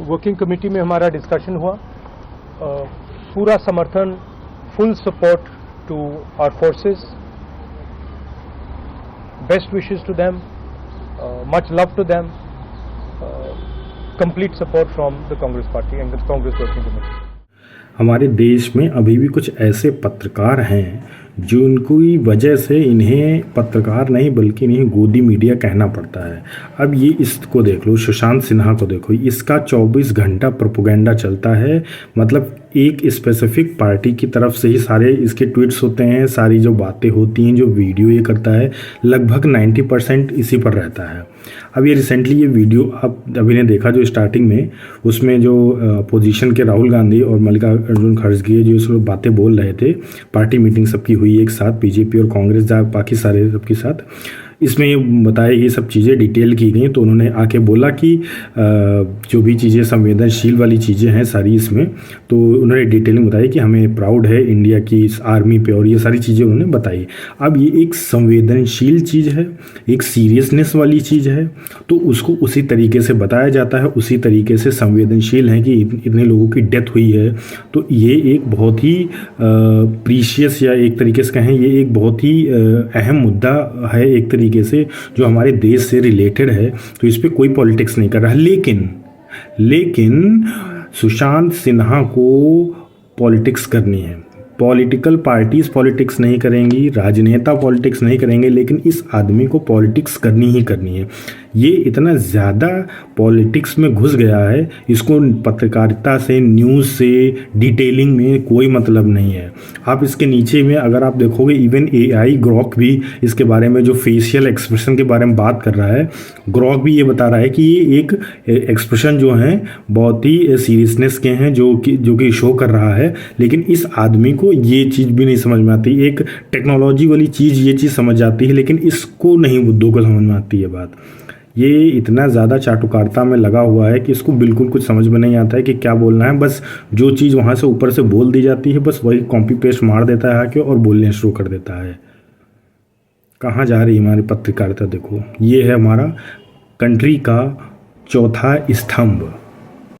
Working committee में हमारा discussion हुआ। पूरा समर्थन, full support to our forces, best wishes to them, much love to them, complete support from the Congress party and the Congress working committee. हमारे देश में अभी भी कुछ ऐसे पत्रकार हैं जिनकी वजह से इन्हें पत्रकार नहीं बल्कि इन्हें गोदी मीडिया कहना पड़ता है। अब ये इसको देख लो, सुशांत सिन्हा को देखो, इसका 24 घंटा प्रोपोगंडा चलता है। मतलब एक स्पेसिफिक पार्टी की तरफ से ही सारे इसके ट्वीट्स होते हैं, सारी जो बातें होती हैं, जो वीडियो ये करता है, लगभग 90% इसी पर रहता है। अब ये रिसेंटली ये वीडियो आप अभी ने देखा जो स्टार्टिंग में, उसमें जो अपोजिशन के राहुल गांधी और मल्लिकार्जुन खड़गे जो इस बातें बोल रहे थे, पार्टी मीटिंग सबकी हुई एक साथ, बीजेपी और कांग्रेस बाकी सारे सबके साथ, इसमें ये बताया ये सब चीज़ें डिटेल की गई। तो उन्होंने आके बोला कि जो भी चीज़ें संवेदनशील वाली चीज़ें हैं सारी इसमें, तो उन्होंने डिटेलिंग बताई कि हमें प्राउड है इंडिया की इस आर्मी पे, और ये सारी चीज़ें उन्होंने बताई। अब ये एक संवेदनशील चीज़ है, एक सीरियसनेस वाली चीज़ है, तो उसको उसी तरीके से बताया जाता है, उसी तरीके से संवेदनशील है कि इतने लोगों की डेथ हुई है। तो ये एक बहुत ही प्रीशियस, या एक तरीके से कहें ये एक बहुत ही अहम मुद्दा है एक तरीके से, जो हमारे देश से रिलेटेड है। तो इस पे कोई पॉलिटिक्स नहीं कर रहा है। लेकिन सुशांत सिन्हा को पॉलिटिक्स करनी है। पॉलिटिकल पार्टीज पॉलिटिक्स नहीं करेंगी, राजनेता पॉलिटिक्स नहीं करेंगे, लेकिन इस आदमी को पॉलिटिक्स करनी ही करनी है। ये इतना ज़्यादा पॉलिटिक्स में घुस गया है, इसको पत्रकारिता से, न्यूज़ से, डिटेलिंग में कोई मतलब नहीं है। आप इसके नीचे में अगर आप देखोगे, इवन AI ग्रॉक भी इसके बारे में, जो फेशियल एक्सप्रेशन के बारे में बात कर रहा है, ग्रॉक भी ये बता रहा है कि ये एक एक्सप्रेशन जो हैं बहुत ही सीरियसनेस के हैं, जो कि शो कर रहा है। लेकिन इस आदमी को ये चीज़ भी नहीं समझ में आती। एक टेक्नोलॉजी वाली चीज़ ये चीज़ समझ आती है, लेकिन इसको नहीं, मुद्दों को समझ में आती है बात। ये इतना ज़्यादा चाटुकारिता में लगा हुआ है कि इसको बिल्कुल कुछ समझ में नहीं आता है कि क्या बोलना है। बस जो चीज़ वहाँ से ऊपर से बोल दी जाती है, बस वही कॉपी पेस्ट मार देता है आके और बोलने शुरू कर देता है। कहाँ जा रही है हमारी पत्रकारिता? देखो, ये है हमारा कंट्री का चौथा स्तंभ।